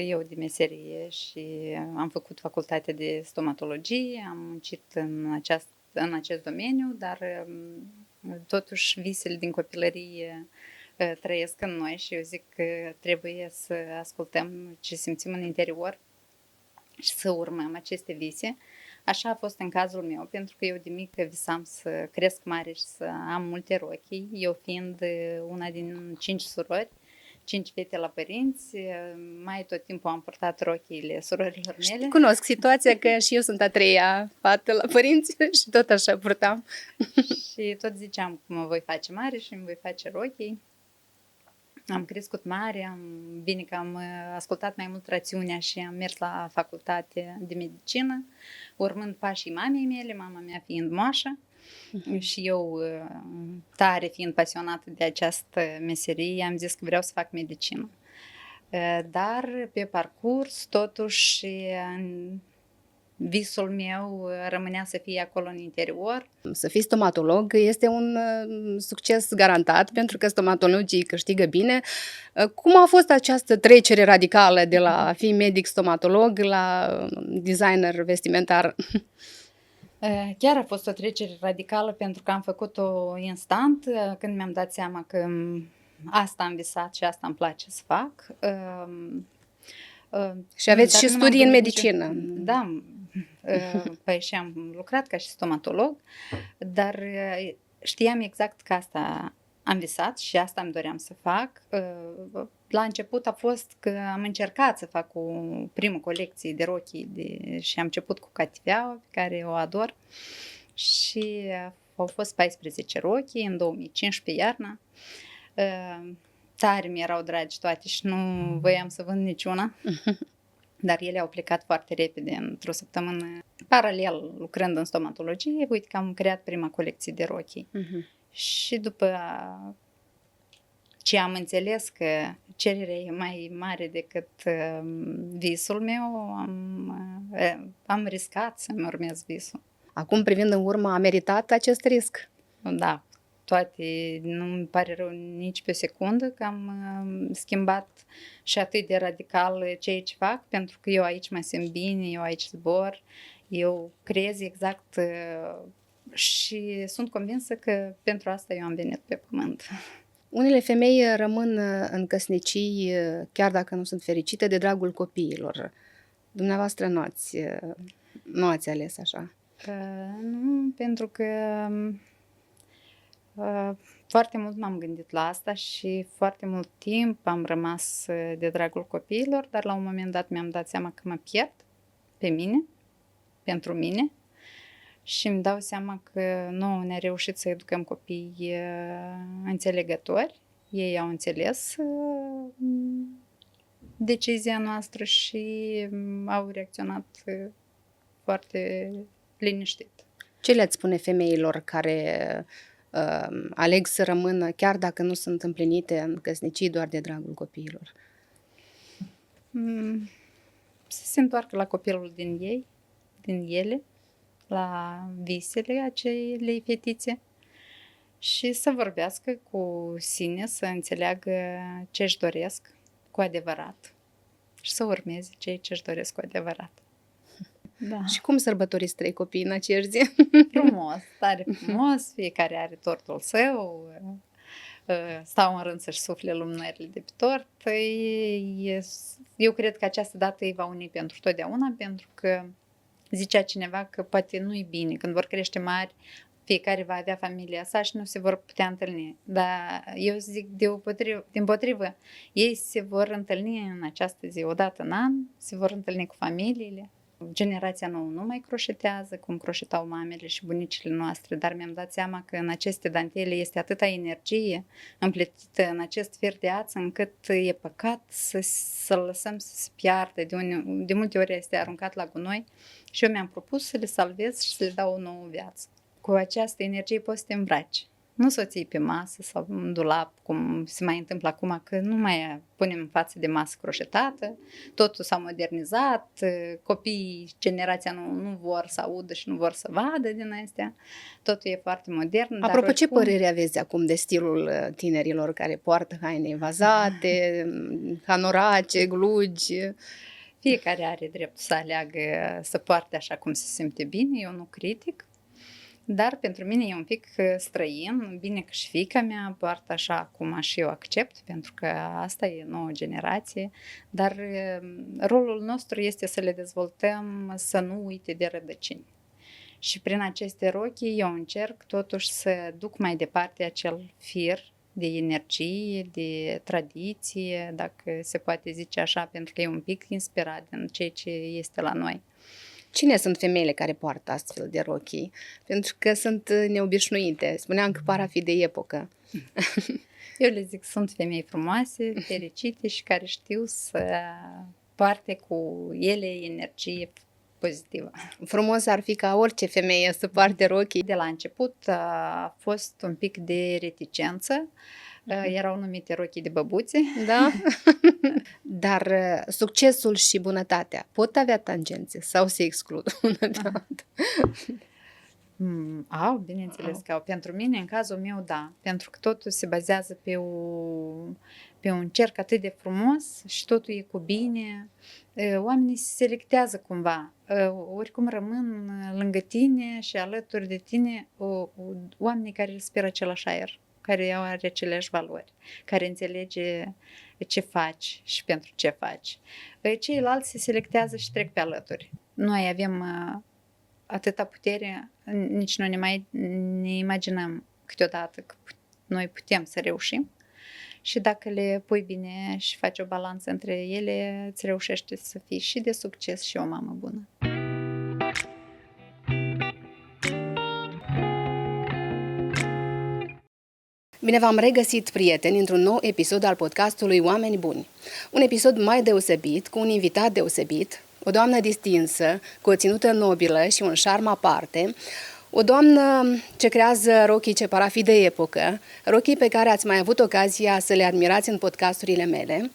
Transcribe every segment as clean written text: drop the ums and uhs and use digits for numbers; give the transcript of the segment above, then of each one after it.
Eu de meserie și am făcut facultatea de stomatologie, am muncit în acest domeniu, dar totuși visele din copilărie trăiesc în noi și eu zic că trebuie să ascultăm ce simțim în interior și să urmăm aceste vise. Așa a fost în cazul meu, pentru că eu de mică visam să cresc mare și să am multe rochii, eu fiind una din 5 surori, 5 fete la părinți, mai tot timpul am purtat rochiile surorilor mele. Cunosc situația că și eu sunt a treia fată la părinți și tot așa purtam. Și tot ziceam că mă voi face mare și îmi voi face rochii. Am crescut mare, bine că am ascultat mai mult rațiunea și am mers la facultate de medicină, urmând pașii mamei mele, mama mea fiind moașă. Și eu, tare fiind pasionată de această meserie, am zis că vreau să fac medicină. Dar pe parcurs, totuși, visul meu rămânea să fie acolo în interior. Să fii stomatolog este un succes garantat, pentru că stomatologii câștigă bine. Cum a fost această trecere radicală de la a fi medic stomatolog la designer vestimentar? Chiar a fost o trecere radicală, pentru că am făcut-o instant când mi-am dat seama că asta am visat și asta îmi place să fac. Și aveți și studii în medicină. Da, păi și am lucrat ca și stomatolog, dar știam exact că asta am visat și asta îmi doream să fac. La început a fost că am încercat să fac o primă colecție de rochii și am început cu cativeaua, pe care o ador, și au fost 14 rochii în 2015 iarna. Tare mi-erau dragi toate și nu voiam să vând niciuna. Dar ele au plecat foarte repede, într-o săptămână. Paralel, lucrând în stomatologie, uite că am creat prima colecție de rochii. Și după ce am înțeles că cererea e mai mare decât visul meu, am riscat să-mi urmez visul. Acum, privind în urmă, a meritat acest risc? Da, toate, nu-mi pare rău nici pe o secundă că am schimbat și atât de radical ceea ce fac, pentru că eu aici mă simt bine, eu aici zbor, eu creez exact și sunt convinsă că pentru asta eu am venit pe pământ. Unele femei rămân în căsnicii, chiar dacă nu sunt fericite, de dragul copiilor. Dumneavoastră nu ați ales așa. Nu, pentru că foarte mult m-am gândit la asta și foarte mult timp am rămas de dragul copiilor, dar la un moment dat mi-am dat seama că mă pierd pe mine, pentru mine, și îmi dau seama că nu ne-a reușit să educăm copiii înțelegători. Ei au înțeles decizia noastră și au reacționat foarte liniștit. Ce le-ați spune femeilor care aleg să rămână, chiar dacă nu sunt împlinite în căsnicii, doar de dragul copiilor? Să se întoarcă la copilul din ei, din ele, la visele acelei fetițe și să vorbească cu sine, să înțeleagă ce își doresc cu adevărat și să urmeze ceea ce își doresc cu adevărat. Da. Și cum sărbătoriți 3 copii în aceeași zi? Frumos, tare frumos, fiecare are tortul său, stau în rând să-și sufle lumânările de pe tort. Eu cred că această dată îi va uni pentru totdeauna, pentru că zicea cineva că poate nu-i bine, când vor crește mari, fiecare va avea familia sa și nu se vor putea întâlni. Dar eu zic dimpotrivă, ei se vor întâlni în această zi odată în an, se vor întâlni cu familiile. Generația nouă nu mai croșetează cum croșetau mamele și bunicile noastre, dar mi-am dat seama că în aceste dantele este atâta energie împletită în acest fir de ață, încât e păcat să-l lăsăm să se piardă. De multe ori este aruncat la gunoi și eu mi-am propus să le salvez și să le dau o nouă viață. Cu această energie poți să te îmbraci Nu să o ții pe masă sau în dulap, cum se mai întâmplă acum, că nu mai punem în față de masă croșetată, totul s-a modernizat, copiii, generația nu vor să audă și nu vor să vadă din astea, totul e foarte modern. Dar Apropo, ce oricum, părere aveți acum de stilul tinerilor care poartă haine vazate, hanorace, glugi? fiecare are dreptul să aleagă să poarte așa cum se simte bine, eu nu critic. Dar pentru mine e un pic străin, bine că și fiica mea poartă așa cum și eu accept, pentru că asta e nouă generație, dar rolul nostru este să le dezvoltăm să nu uite de rădăcini. Și prin aceste rochii eu încerc totuși să duc mai departe acel fir de energie, de tradiție, dacă se poate zice așa, pentru că e un pic inspirat din ceea ce este la noi. Cine sunt femeile care poartă astfel de rochii? Pentru că sunt neobișnuite. Spuneam că par a fi de epocă. Eu le zic, sunt femei frumoase, fericite și care știu să poarte cu ele energie pozitivă. Frumos ar fi ca orice femeie să poarte rochii. De la început a fost un pic de reticență, erau numite rochii de băbuțe. Da? Dar succesul și bunătatea pot avea tangențe sau se exclud una pe alta? Au, bineînțeles că au. Pentru mine, în cazul meu, da. Pentru că totul se bazează pe un cerc atât de frumos și totul e cu bine. Oamenii se selectează cumva. Oricum rămân lângă tine și alături de tine oamenii care respiră același aer, care au aceleași valori, care înțelege ce faci și pentru ce faci. Ceilalți se selectează și trec pe alături. Noi avem atâta putere, nici nu ne imaginăm câteodată că noi putem să reușim și dacă le pui bine și faci o balanță între ele, îți reușește să fii și de succes și o mamă bună. Bine v-am regăsit, prieteni, într-un nou episod al podcastului Oameni Buni. Un episod mai deosebit, cu un invitat deosebit, o doamnă distinsă, cu o ținută nobilă și un șarm aparte, o doamnă ce creează rochii ce par a fi de epocă, rochii pe care ați mai avut ocazia să le admirați în podcasturile mele,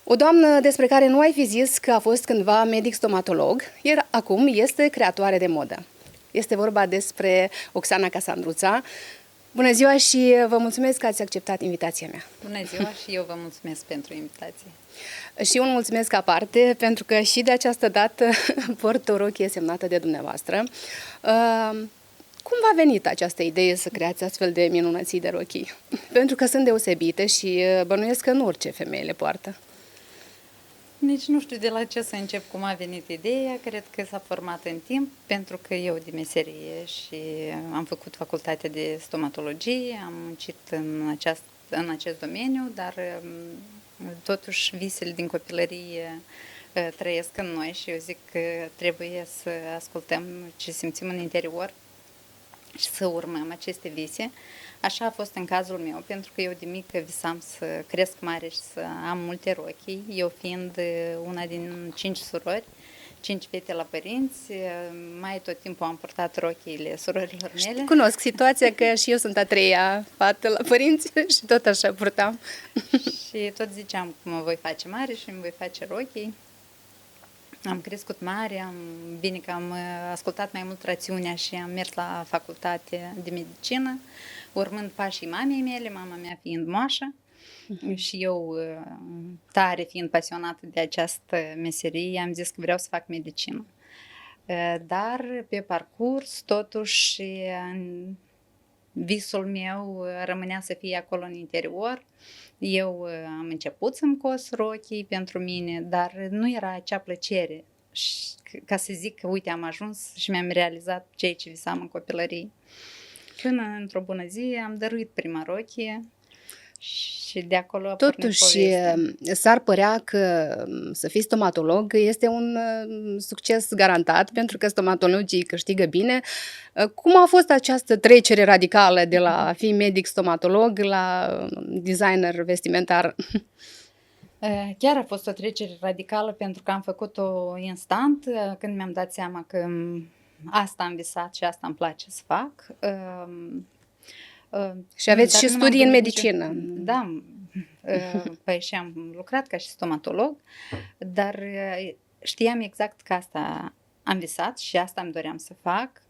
o doamnă despre care nu ai fi zis că a fost cândva medic stomatolog, iar acum este creatoare de modă. Este vorba despre Oxana Casandruța. Bună ziua și vă mulțumesc că ați acceptat invitația mea. Bună ziua și eu vă mulțumesc pentru invitație. Și un mulțumesc aparte, pentru că și de această dată port o rochie semnată de dumneavoastră. Cum v-a venit această idee să creați astfel de minunății de rochii? Pentru că sunt deosebite și bănuiesc că nu orice femeie le poartă. Nici nu știu de la ce să încep, cum a venit ideea, cred că s-a format în timp, pentru că eu de meserie și am făcut facultatea de stomatologie, am muncit în acest domeniu, dar totuși visele din copilărie trăiesc în noi și eu zic că trebuie să ascultăm ce simțim în interior și să urmăm aceste vise. Așa a fost în cazul meu, pentru că eu de mică visam să cresc mare și să am multe rochii, eu fiind una din 5 surori, 5 fete la părinți, mai tot timpul am purtat rochiile surorilor mele. Cunosc situația că și eu sunt a treia fată la părinți și tot așa purtam. Și tot ziceam că mă voi face mare și îmi voi face rochii. Am crescut mare, bine că am ascultat mai mult rațiunea și am mers la facultate de medicină, urmând pașii mamei mele, mama mea fiind moașă și eu, tare fiind pasionată de această meserie, am zis că vreau să fac medicină. Dar pe parcurs, totuși, visul meu rămânea să fie acolo în interior. Eu am început să-mi cos rochii pentru mine, dar nu era acea plăcere. Ca să zic că, uite, am ajuns și mi-am realizat ceea ce visam în copilărie. Până într-o bună zi am dăruit prima rochie și de acolo a pornit povestea. Totuși, s-ar părea că să fii stomatolog este un succes garantat, pentru că stomatologii câștigă bine. Cum a fost această trecere radicală de la a fi medic stomatolog la designer vestimentar? Chiar a fost o trecere radicală, pentru că am făcut-o instant, când mi-am dat seama că asta am visat și asta îmi place să fac. Și aveți dar și nu m-am studii în gândit medicină. Da, păi și am lucrat ca și stomatolog, dar știam exact că asta am visat și asta îmi doream să fac.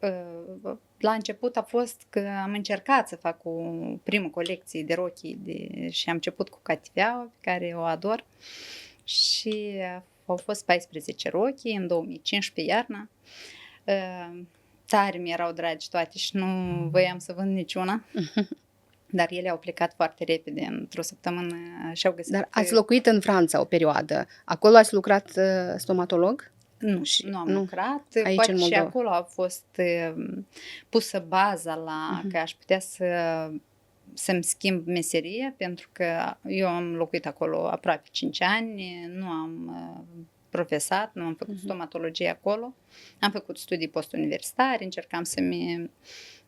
La început a fost că am încercat să fac o primă colecție de rochii și am început cu cativeaua, pe care o ador, și au fost 14 rochii în 2015 iarna. Tare mi-erau dragi toate și nu voiam să vând niciuna. Dar ele au plecat foarte repede, într-o săptămână și-au găsit... Dar ați locuit în Franța o perioadă. Acolo ați lucrat stomatolog? Nu, Și, nu am nu, lucrat. aici Poate în și Moldova. acolo a fost pusă baza la că aș putea să-mi schimb meseria, pentru că eu am locuit acolo aproape 5 ani, nu am profesat, nu am făcut stomatologie acolo, am făcut studii postuniversitare, încercam să-mi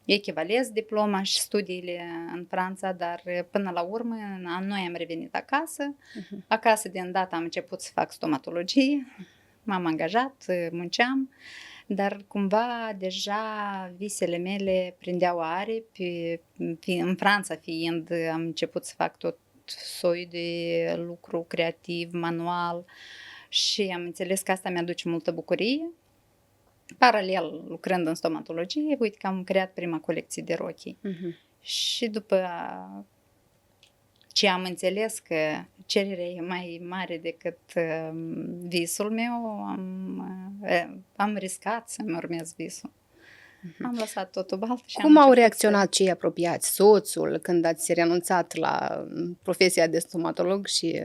echivalez diploma și studiile în Franța, dar până la urmă noi am revenit acasă. Acasă de îndată am început să fac stomatologie, m-am angajat, munceam, dar cumva deja visele mele prindeau aripi. În Franța fiind, am început să fac tot soiul de lucru creativ, manual, și am înțeles că asta mi-aduce multă bucurie. Paralel, lucrând în stomatologie, uite că am creat prima colecție de rochii. Și după ce am înțeles că cererea e mai mare decât visul meu, am riscat să-mi urmez visul. Am lăsat totul baltă și Cum am au început reacționat cei apropiați, soțul, când ați renunțat la profesia de stomatolog și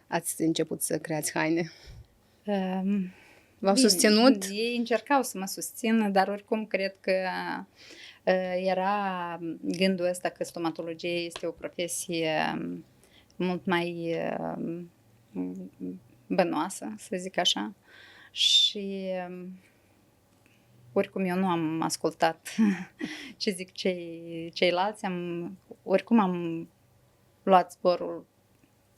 ați început să creați haine? V-au Bine, susținut? ei încercau să mă susțină, dar oricum cred că era gândul ăsta că stomatologia este o profesie mult mai bănoasă, să zic așa. Și oricum eu nu am ascultat ce zic ceilalți, oricum am luat zborul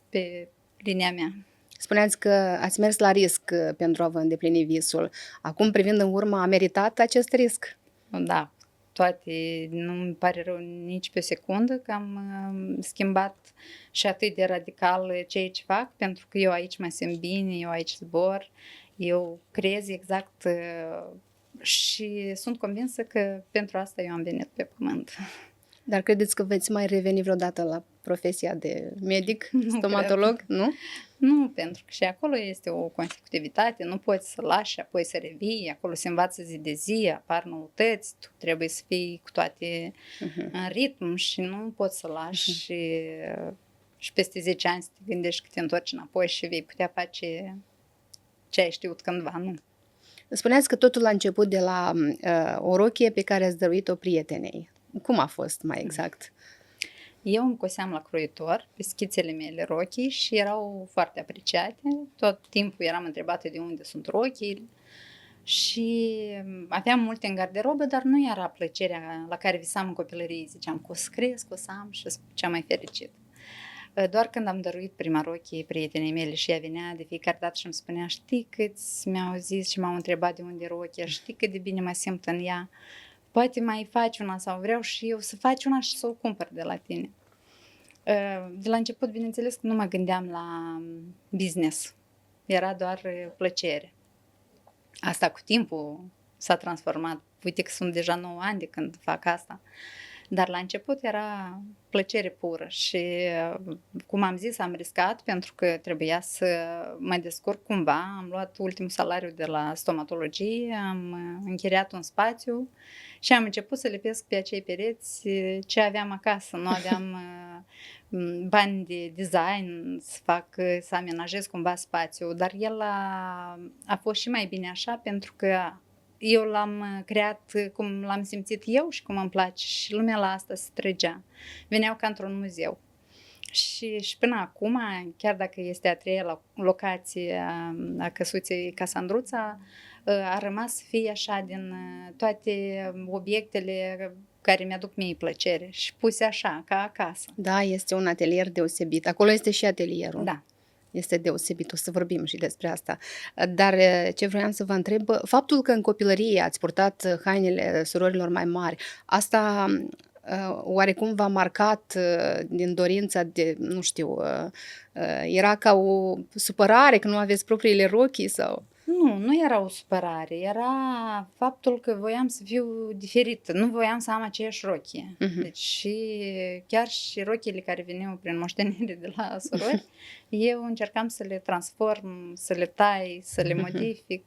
pe linia mea. Spuneați că ați mers la risc pentru a vă îndeplini visul. Acum, privind în urmă, a meritat acest risc? Da, toate, nu-mi pare rău nici pe o secundă că am schimbat și atât de radical ceea ce fac, pentru că eu aici mă simt bine, eu aici zbor, eu creez exact și sunt convinsă că pentru asta eu am venit pe pământ. Dar credeți că veți mai reveni vreodată la profesia de medic, stomatolog? Nu? Nu, pentru că și acolo este o consecutivitate, nu poți să lași și apoi să revii, acolo se învață zi de zi, apar noutăți, tu trebuie să fii cu toate în ritm și nu poți să lași și peste 10 ani să te gândești că te întorci înapoi și vei putea face ce ai știut cândva, nu. Spuneați că totul a început de la o rochie pe care ați dăruit-o prietenei. Cum a fost mai exact? Eu îmi coseam la croitor pe schițele mele rochii și erau foarte apreciate. Tot timpul eram întrebată de unde sunt rochii și aveam multe în garderobă, dar nu era plăcerea la care visam în copilărie. Ziceam că o să cresc, o să am și cea mai fericit. Doar când am dăruit prima rochie prietenei mele și ea venea de fiecare dată și îmi spunea, știi câți mi-au zis și m-au întrebat de unde e rochia, știi cât de bine mă simt în ea, poate mai faci una sau vreau și eu să faci una și să o cumpăr de la tine. De la început, bineînțeles că nu mă gândeam la business, era doar plăcere. Asta cu timpul s-a transformat, uite că sunt deja 9 ani de când fac asta. Dar la început era plăcere pură și, cum am zis, am riscat pentru că trebuia să mă descurc cumva. Am luat ultimul salariu de la stomatologie, am închiriat un spațiu și am început să lipesc pe acei pereți ce aveam acasă. Nu aveam bani de design să amenajez cumva spațiu, dar el a fost și mai bine așa pentru că eu l-am creat cum l-am simțit eu și cum îmi place și lumea la asta se trăgea. Veneau ca într-un muzeu. Și până acum, chiar dacă este a treia locație a căsuței Casandruța, a rămas să fie așa din toate obiectele care mi-aduc mie plăcere și puse așa, ca acasă. Da, este un atelier deosebit. Acolo este și atelierul. Da. Este deosebit, o să vorbim și despre asta. Dar ce vroiam să vă întreb, faptul că în copilărie ați purtat hainele surorilor mai mari, asta oarecum v-a marcat din dorința de, nu știu, era ca o supărare că nu aveți propriile rochii sau? Nu era o supărare, era faptul că voiam să fiu diferită, nu voiam să am aceeași rochie. Mhm. Deci chiar și rochiile care veneau prin moștenire de la surori, eu încercam să le transform, să le tai, să le modific,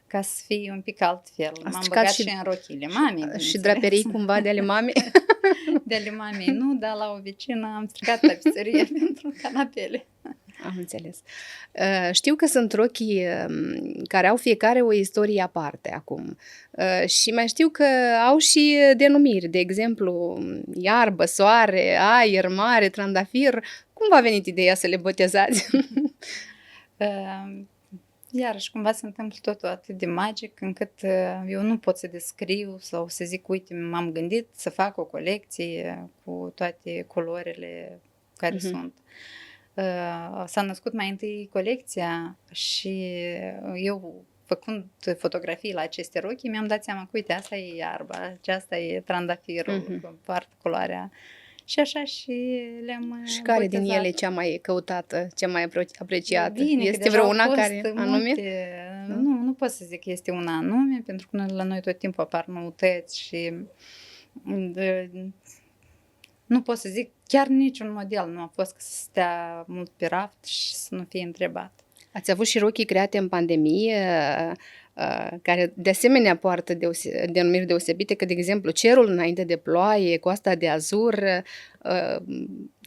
ca să fie un pic altfel. Ați M-am stricat băgat și și în rochile mamei, și bineînțeles. draperii cumva de ale mamei? De ale mamei nu, dar la o vecină am stricat tapiserie pentru canapele. Am înțeles. Știu că sunt rochii care au fiecare o istorie aparte acum. Și mai știu că au și denumiri, de exemplu, iarbă, soare, aer, mare, trandafir. Cum v-a venit ideea să le botezați? Iarăși, cumva se întâmplă totul atât de magic încât eu nu pot să descriu sau să zic, uite, m-am gândit să fac o colecție cu toate culorile care sunt. S-a născut mai întâi colecția și eu, făcând fotografii la aceste rochii, mi-am dat seama că, uite, asta e iarba, aceasta e trandafirul, cu poartă culoarea. Și așa și le-am Și care din botezat. ele e cea mai căutată, cea mai apreciată? Bine, că Este deja vreo au una fost care anume? multe. Da? Nu pot să zic că este una anume, pentru că la noi tot timpul apar noutăți și nu pot să zic chiar niciun model nu a fost că să stea mult pe raft și să nu fie întrebat. Ați avut și rochii create în pandemie, care de asemenea poartă denumiri deosebite, că, de exemplu, Cerul înainte de ploaie, Coasta de Azur,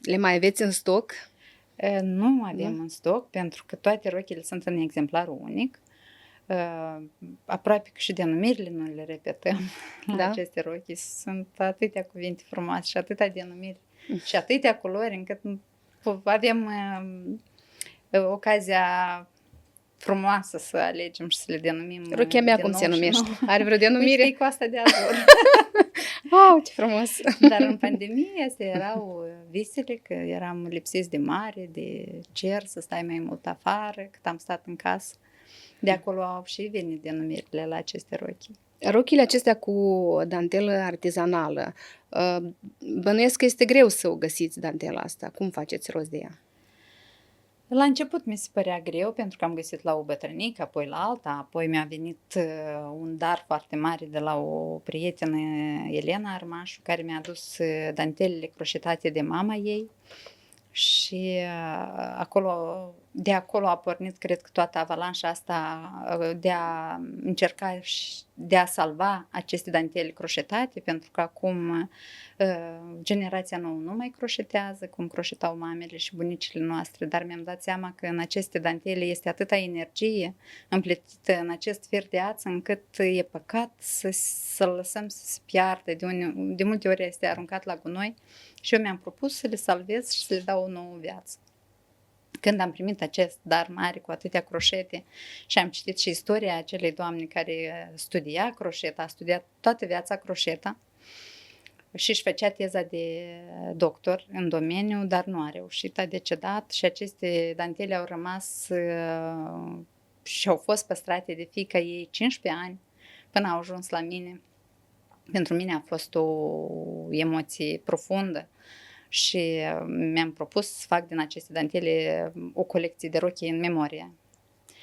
le mai aveți în stoc? Nu avem în stoc, pentru că toate rochile sunt în exemplarul unic. Aproape că și denumirile nu le repetăm la aceste rochi. Sunt atâtea cuvinte frumoase și atâtea denumiri și atâtea culori, încât avem ocazia frumoasă să alegem și să le denumim. Rochia mea cum se numește? Are vreo denumire? Uite, Coasta de Azur. Wow, ce frumos! Dar în pandemie astea erau visele, că eram lipsiți de mare, de cer, să stai mai mult afară, cât am stat în casă. De acolo au și venit denumirile la aceste rochi. Rochile acestea cu dantelă artizanală, bănuiesc că este greu să o găsiți, dantela asta. Cum faceți rost de ea? La început mi se părea greu pentru că am găsit la o bătrânică, apoi la alta, apoi mi-a venit un dar foarte mare de la o prietenă, Elena Armașu, care mi-a adus dantelele croșetate de mama ei și de acolo a pornit, cred că, toată avalanșa asta de a încerca și de a salva aceste dantele croșetate, pentru că acum generația nouă nu mai croșetează cum croșetau mamele și bunicile noastre, dar mi-am dat seama că în aceste dantele este atâta energie împletită în acest fir de ață, încât e păcat să-l lăsăm să se piardă. De multe ori este aruncat la gunoi și eu mi-am propus să le salvez și să le dau o nouă viață. Când am primit acest dar mare cu atâtea croșete și am citit și istoria acelei doamne care studia croșeta, a studiat toată viața croșeta și își făcea teza de doctor în domeniu, dar nu a reușit, a decedat și aceste dantele au rămas și au fost păstrate de fiica ei 15 ani până au ajuns la mine. Pentru mine a fost o emoție profundă. Și mi-am propus să fac din aceste dantele o colecție de rochii în memorie.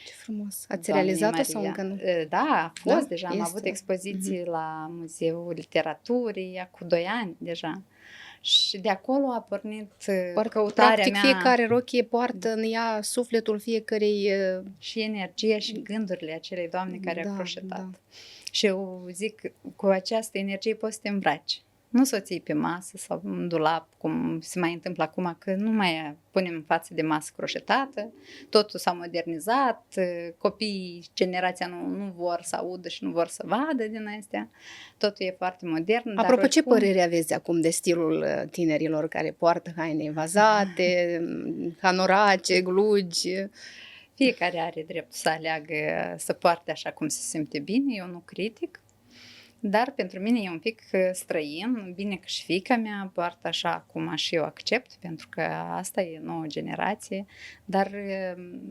Ce frumos! Ați realizat-o sau încă nu? Da, a fost deja. Am este. avut expoziții la Muzeul Literaturii, cu 2 ani deja. Și de acolo a pornit căutarea practic, mea. fiecare rochie poartă în ea sufletul fiecărei... Și energia și gândurile acelei doamne care a croșetat. Da. Și eu zic, cu această energie poți să te îmbraci. Nu să o ții pe masă sau în dulap, cum se mai întâmplă acum, că nu mai punem în față de masă croșetată, totul s-a modernizat, copiii, generația nu vor să audă și nu vor să vadă din astea, totul e foarte modern. Apropo, ce părere aveți acum de stilul tinerilor care poartă haine vazate, hanorace, glugi? Fiecare are dreptul să aleagă să poarte așa cum se simte bine, eu nu critic. Dar pentru mine e un pic străin, bine că și fiica mea poartă așa cum și eu accept, pentru că asta e nouă generație, dar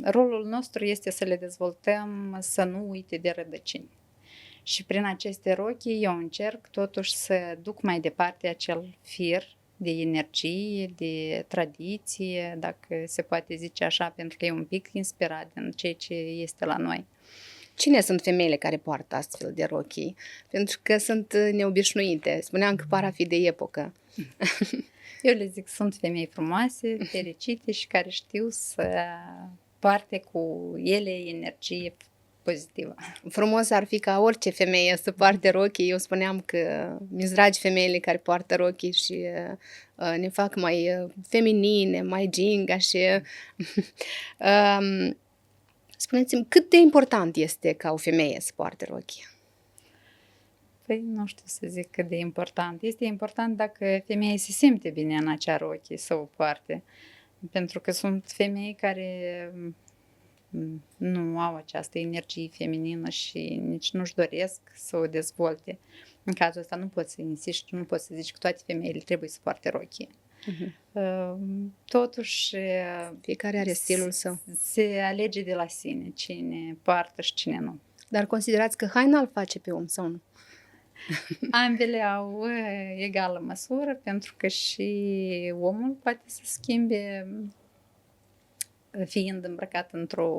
rolul nostru este să le dezvoltăm să nu uite de rădăcini. Și prin aceste rochii eu încerc totuși să duc mai departe acel fir de energie, de tradiție, dacă se poate zice așa, pentru că e un pic inspirat din ceea ce este la noi. Cine sunt femeile care poartă astfel de rochii? Pentru că sunt neobișnuite. Spuneam că par a fi de epocă. Eu le zic, sunt femei frumoase, fericite și care știu să poarte cu ele energie pozitivă. Frumos ar fi ca orice femeie să poarte rochii. Eu spuneam că mi-s dragi femeile care poartă rochii și ne fac mai feminine, mai ginga și... Spuneți-mi, cât de important este ca o femeie să poarte rochii? Păi nu știu să zic cât de important. Este important dacă femeia se simte bine în acea rochie să o poarte. Pentru că sunt femei care nu au această energie feminină și nici nu-și doresc să o dezvolte. În cazul ăsta nu poți să insiști, nu poți să zici că toate femeile trebuie să poarte rochie. Totuși, Fiecare are stilul său. Se alege de la sine cine poartă și cine nu. Dar considerați că haina îl face pe om sau nu? Ambele au egală măsură, pentru că și omul poate să schimbe fiind îmbrăcat într-o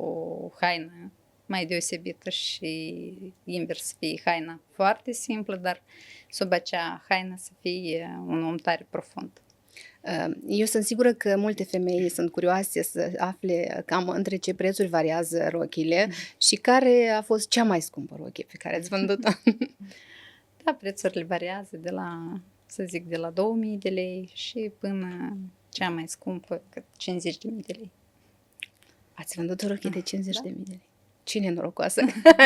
haină mai deosebită și invers să fie haina foarte simplă, dar sub acea haină să fie un om tare profund. Eu sunt sigură că multe femei sunt curioase să afle cam între ce prețuri variază rochile și care a fost cea mai scumpă rochie pe care ați vândut-o. Da, prețurile variază de la, să zic, de la 2000 de lei și până cea mai scumpă, cât 50.000 de lei. Ați vândut o rochie de 50.000 Da. de lei. Cine e norocoasă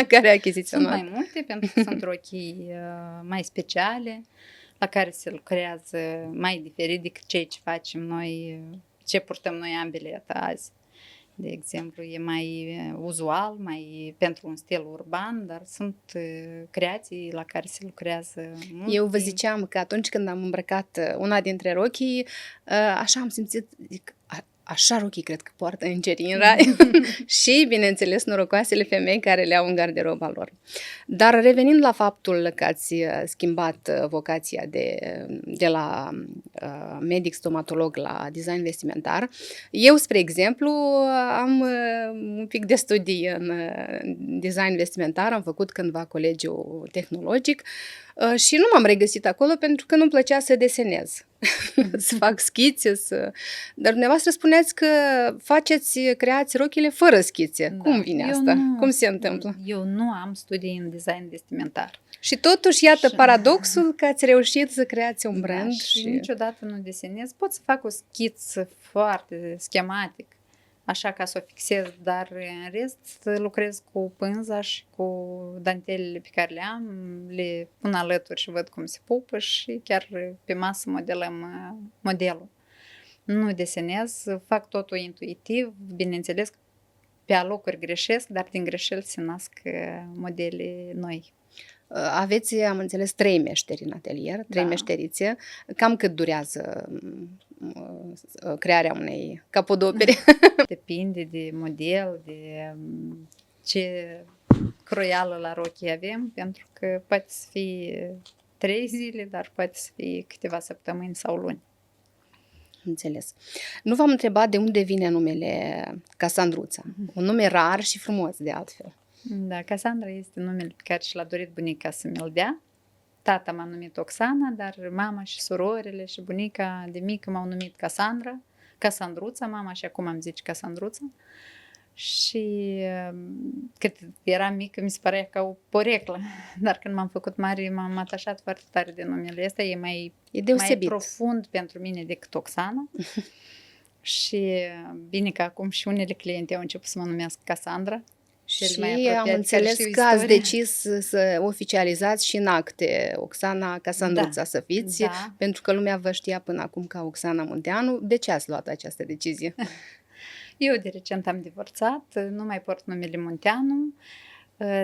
care a achiziționat? Sunt mai multe, pentru că sunt rochii mai speciale, la care se lucrează mai diferit decât ceea ce facem noi, ce purtăm noi ambele azi. De exemplu, e mai uzual, mai pentru un stil urban, dar sunt creații la care se lucrează mult Eu vă timp. ziceam că atunci când am îmbrăcat una dintre rochii, așa am simțit, zic, așa rochii cred că poartă îngerii în rai. Și, bineînțeles, norocoasele femei care le au în garderoba lor. Dar revenind la faptul că ați schimbat vocația de la medic stomatolog la design vestimentar, eu, spre exemplu, am un pic de studii în design vestimentar, am făcut cândva colegiul tehnologic și nu m-am regăsit acolo pentru că nu-mi plăcea să desenez. Să fac schițe, dar dumneavoastră spuneați că creați rochile fără schițe. Da. Cum vine asta? Cum se întâmplă? Eu nu am studii în design vestimentar. Și totuși, iată Și- paradoxul că ați reușit să creați un Da, brand și niciodată nu desenez. Pot să fac o schiță foarte schematic, așa ca să o fixez, dar în rest lucrez cu pânza și cu dantelele pe care le am, le pun alături și văd cum se pupă și chiar pe masă modelăm modelul. Nu desenez, fac totul intuitiv, bineînțeles, pe alocuri greșesc, dar din greșeli se nasc modele noi. Aveți, am înțeles, 3 meșteri în atelier, 3 Da. meșterițe. Cam cât durează crearea unei capodopere? Depinde de model, de ce croială la rochie avem, pentru că poate să fie 3 zile, dar poate să fie câteva săptămâni sau luni. Înțeles. Nu v-am întrebat de unde vine numele Casandruța. Un nume rar și frumos, de altfel. Da, Casandra este numele pe care și l-a dorit bunica să mi-l dea. Tata m-a numit Oxana, dar mama și surorile și bunica de mică m-au numit Casandra, Casandruța, mama și acum am zice Casandruța. Și cât eram mică mi se părea ca o poreclă, dar când m-am făcut mare m-am atașat foarte tare de numele ăsta, e mai Deosebit. profund pentru mine decât Oxana. Și bine că acum și unele cliente au început să mă numească Cassandra. Cele mai Și apropiate am care înțeles știu că ați istoria. decis să oficializați și în acte Oxana Casandruța să fiți, Da. pentru că lumea vă știa până acum ca Oxana Munteanu. De ce ați luat această decizie? Eu de recent am divorțat, nu mai port numele Munteanu,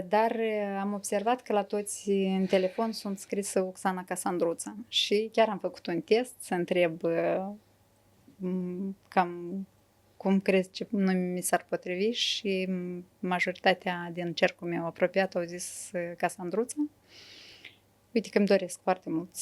dar am observat că la toți în telefon sunt scrisă Oxana Casandruța și chiar am făcut un test să întreb cam cum crezi ce nume mi s-ar potrivi și majoritatea din cercul meu apropiat au zis Casandruța. Uite că îmi doresc foarte mult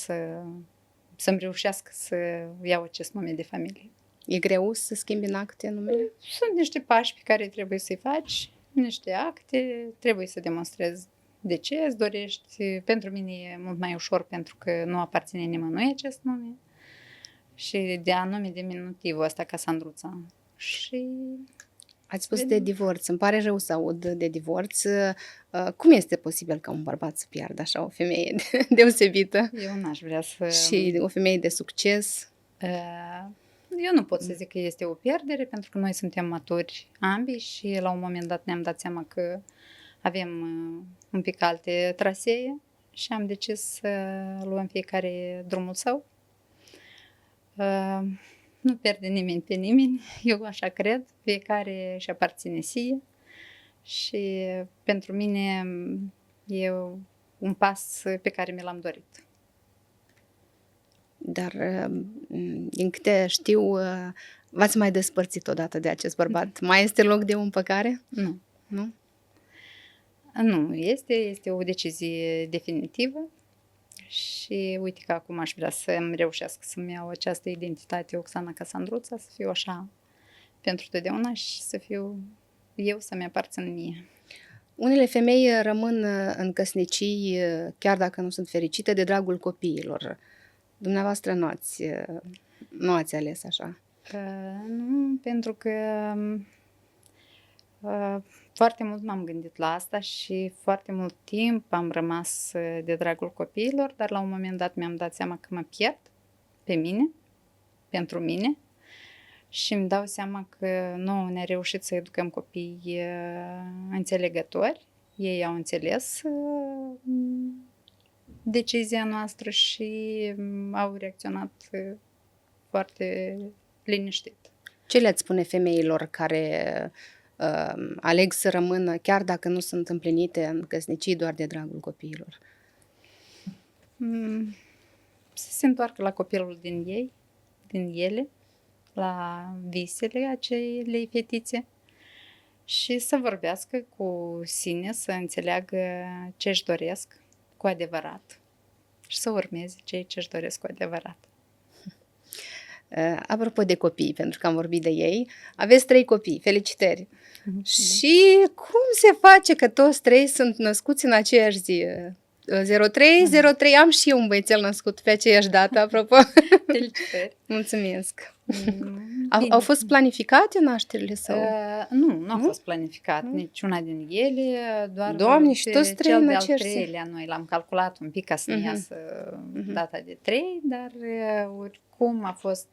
să-mi reușească să iau acest nume de familie. E greu să schimbi în acte numele? Sunt niște pași pe care trebuie să-i faci, niște acte, trebuie să demonstrezi de ce îți dorești. Pentru mine e mult mai ușor pentru că nu aparține nimănui acest nume și de anume diminutivul ăsta Casandruța. Și Ați spus de divorț. Îmi pare rău să aud de divorț. Cum este posibil ca un bărbat să piardă așa o femeie deosebită eu n-aș vrea să... și o femeie de succes? Eu nu pot să zic că este o pierdere, pentru că noi suntem maturi ambii și la un moment dat ne-am dat seama că avem un pic alte trasee și am decis să luăm fiecare drumul său. Nu pierde nimeni pe nimeni, eu așa cred, fiecare își aparține sie și pentru mine e un pas pe care mi l-am dorit. Dar, din câte știu, v-ați mai despărțit odată de acest bărbat. Mai este loc de o împăcare? Nu. Nu? Nu, este o decizie definitivă și uite că acum aș vrea să-mi reușească să-mi iau această identitate Oxana Casandruța, să fiu așa pentru totdeauna și să fiu eu, să-mi aparțin mie. Unele femei rămân în căsnicii, chiar dacă nu sunt fericite, de dragul copiilor. Dumneavoastră nu ați ales așa. Nu, pentru că foarte mult m-am gândit la asta și foarte mult timp am rămas de dragul copiilor, dar la un moment dat mi-am dat seama că mă pierd pe mine, pentru mine și îmi dau seama că nu ne-a reușit să educăm copii înțelegători. Ei au înțeles decizia noastră și au reacționat foarte liniștit. Ce le-ați spune femeilor care aleg să rămână, chiar dacă nu sunt împlinite în căsnicii, doar de dragul copiilor? Să se întoarcă la copilul din ei, din ele, la visele acelei fetițe și să vorbească cu sine, să înțeleagă ce își doresc cu adevărat și să urmeze ceea ce își doresc cu adevărat. Apropo de copii, pentru că am vorbit de ei, aveți 3 copii, felicitări! Și cum se face că toți 3 sunt născuți în aceeași zi? 03, am și eu un băiețel născut pe aceeași dată, apropo. Felicitări! Mulțumesc! Au fost planificate nașterile sau? Nu au fost planificat niciuna din ele, doar Doamne, și toți 3 cel în de-al aceeași zi. treilea noi l-am calculat un pic ca să ne iasă data de 3, dar oricum a fost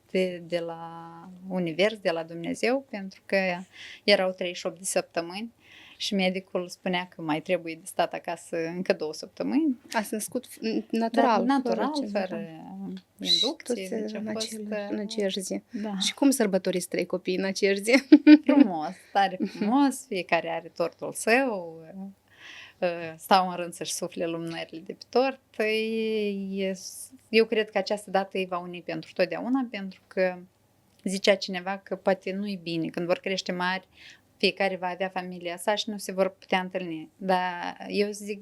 de la univers, de la Dumnezeu, pentru că erau 38 de săptămâni și medicul spunea că mai trebuie de stat acasă încă 2 săptămâni. Ați născut natural, natural, ceva. fără inducție. Deci a fost în aceeași zi. Da. Și cum sărbătoriți 3 copii în aceeași zi? Frumos, tare frumos, fiecare are tortul său, stau în rând să-și sufle lumânările de pe tort. Eu cred că această dată îi va uni pentru totdeauna, pentru că zicea cineva că poate nu-i bine, când vor crește mari, fiecare va avea familia sa și nu se vor putea întâlni. Dar eu zic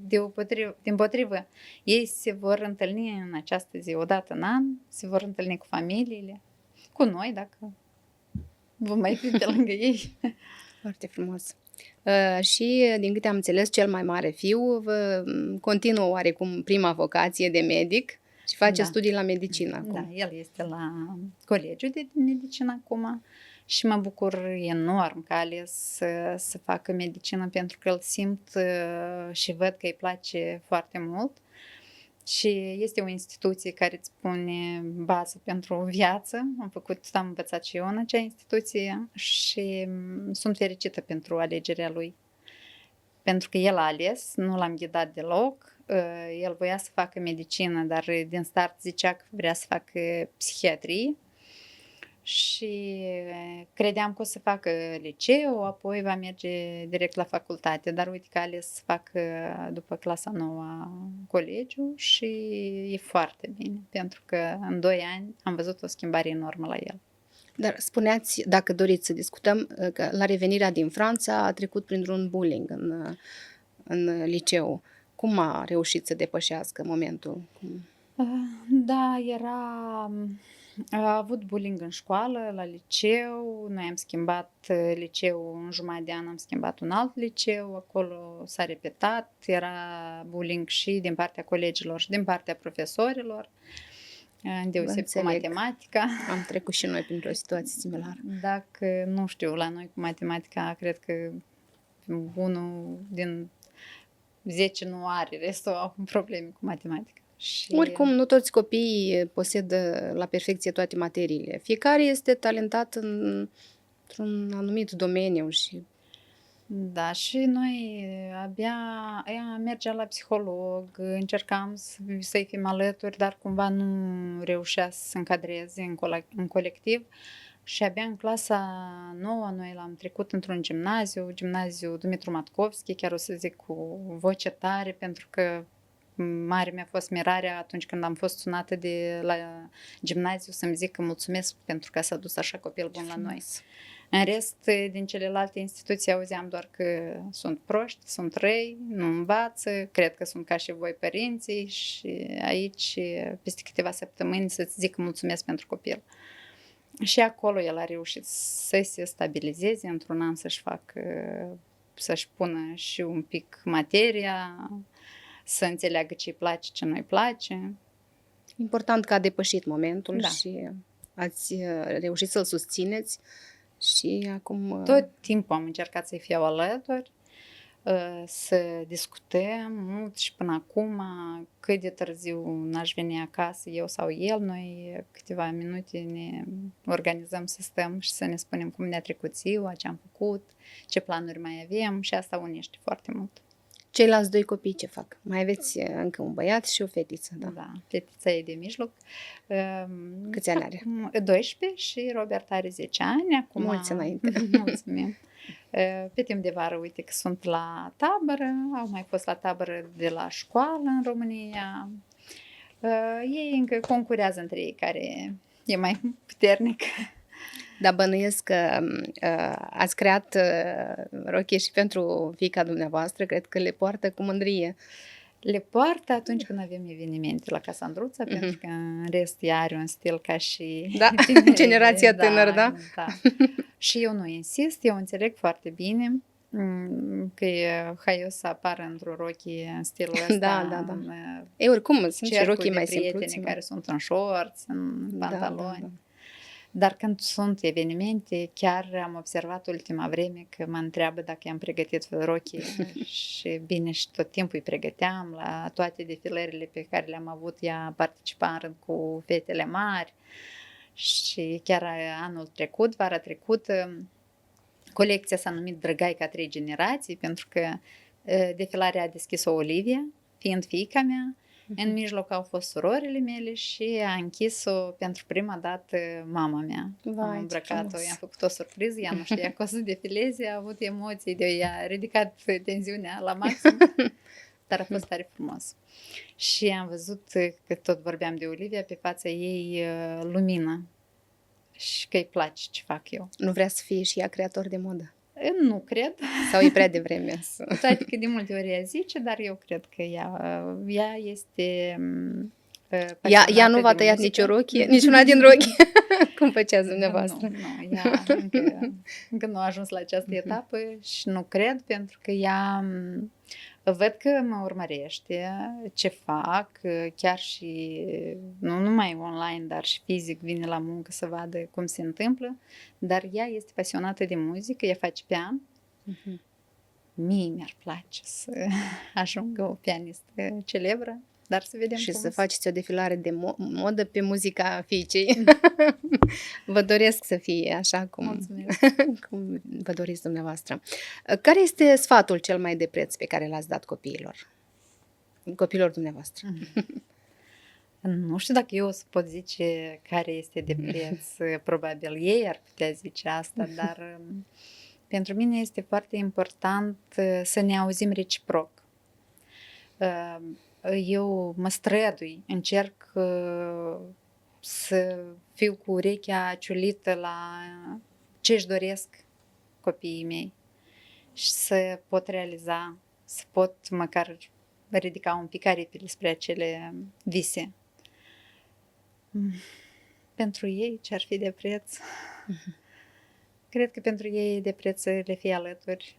dimpotrivă, ei se vor întâlni în această zi, odată în an, se vor întâlni cu familiile, cu noi, dacă vom mai fi pe lângă ei. Foarte frumos. Și, din câte am înțeles, cel mai mare fiu continuă oarecum prima vocație de medic și face studii la medicină acum. Da, el este la colegiul de medicină acum și mă bucur enorm că a ales să facă medicină pentru că îl simt și văd că îi place foarte mult. Și este o instituție care îți pune bază pentru viață. Am învățat și eu în acea instituție și sunt fericită pentru alegerea lui. Pentru că el a ales, nu l-am ghidat deloc. El voia să facă medicină, dar din start zicea că vrea să facă psihiatrie. Și credeam că o să facă liceu, apoi va merge direct la facultate, dar uite că a ales să facă după clasa 9 colegiu și e foarte bine, pentru că în 2 ani am văzut o schimbare enormă la el. Dar spuneați, dacă doriți să discutăm, că la revenirea din Franța a trecut printr-un bullying în liceu. Cum a reușit să depășească momentul? Da, a avut bullying în școală, la liceu, noi am schimbat liceul în jumătate de an, am schimbat un alt liceu, acolo s-a repetat, era bullying și din partea colegilor și din partea profesorilor, îndeosebi cu Înțeleg. matematica. Am trecut și noi printr-o situație similară. Dacă, nu știu, la noi cu matematica, cred că unul din 10 nu are, restul au probleme cu matematica. Și Oricum, nu toți copiii posedă la perfecție toate materiile. Fiecare este talentat într-un anumit domeniu și da, și noi abia ea mergea la psiholog, încercam să-i fim alături, dar cumva nu reușea să se încadreze în colectiv. Și abia în clasa 9 noi l-am trecut într-un gimnaziu Dumitru Matkovski, chiar o să zic cu voce tare, pentru că mare mi-a fost mirarea atunci când am fost sunată de la gimnaziu să-mi zic că mulțumesc pentru că s-a dus așa copil bun la noi. În rest, din celelalte instituții auzeam doar că sunt proști, sunt răi, nu învață, cred că sunt ca și voi părinții și aici, peste câteva săptămâni, să-ți zic mulțumesc pentru copil. Și acolo el a reușit să se stabilizeze într-un an, să-și pună și un pic materia, să înțeleagă ce îi place, ce nu îi place. important că a depășit momentul Da. și ați reușit să-l susțineți și acum... Tot timpul am încercat să-i fiu alături, să discutăm mult și până acum, cât de târziu n-aș veni acasă, eu sau el, noi câteva minute ne organizăm să stăm și să ne spunem cum ne-a trecut ziua, ce am făcut, ce planuri mai avem și asta unește foarte mult. Ceilalți doi copii ce fac? Mai aveți încă un băiat și o fetiță, da? Da, fetița e de mijloc. Câți ani are? Acum 12 și Robert are 10 ani. Acum, Mulți înainte. Mulțumim. Pe timp de vară, uite că sunt la tabără, au mai fost la tabără de la școală în România. Ei încă concurează între ei care e mai puternic. Dar bănuiesc că ați creat rochie și pentru fiica dumneavoastră, cred că le poartă cu mândrie. Le poartă atunci când avem evenimente la Casandruța, pentru că în rest ea are un stil ca și Da, tinerii, generația tânără, da? Da. Și eu nu insist, eu înțeleg foarte bine că e haios să apară într-o rochie în stilul ăsta. Da. Ei, oricum, sunt și rochii mai prieteni simpluți. care sunt în shorts, în pantaloni. Da. Dar când sunt evenimente, chiar am observat ultima vreme că mă întreabă dacă i-am pregătit rochii și bine și tot timpul îi pregăteam la toate defilările pe care le-am avut, ea participa în rând cu fetele mari și chiar anul trecut, vara trecută, colecția s-a numit Drăgaica 3 generații pentru că defilarea a deschis-o Olivia, fiind fiica mea. În mijloc au fost surorile mele și a închis-o pentru prima dată mama mea. Vai, Am îmbrăcat-o, i-am făcut o surpriză, ea nu știa că o să defileze, a avut emoții, i-a ridicat tensiunea la maxim, dar a fost tare frumos. Și am văzut că tot vorbeam de Olivia, pe fața ei lumină și că îi place ce fac eu. Nu vrea să fie și ea creator de modă? Nu cred. Sau e prea devreme? Toate că de multe ori ea zice, dar eu cred că ea este ea nu v-a tăiat nicio rochie, niciuna din rochie, cum făceați dumneavoastră? Nu, ea încă nu a ajuns la această etapă și nu cred, pentru că ea văd că mă urmărește ce fac, chiar și nu numai online, dar și fizic vine la muncă să vadă cum se întâmplă, dar ea este pasionată de muzică, ea face pian. Mie mi-ar place să ajungă o pianistă celebră, dar să vedem și cum să faceți o defilare de modă pe muzica fiicei. Vă doresc să fie așa cum vă doriți dumneavoastră. Care este sfatul cel mai de preț pe care l-ați dat copiilor dumneavoastră? Nu știu dacă eu o să pot zice care este de preț, probabil ei ar putea zice asta, dar pentru mine este foarte important să ne auzim reciproc. Eu mă strădui, încerc să fiu cu urechea ciulită la ce își doresc copiii mei și să pot realiza, să pot măcar ridica un pic aripile spre acele vise. Pentru ei, ce ar fi de preț? Cred că pentru ei e de preț să le fie alături,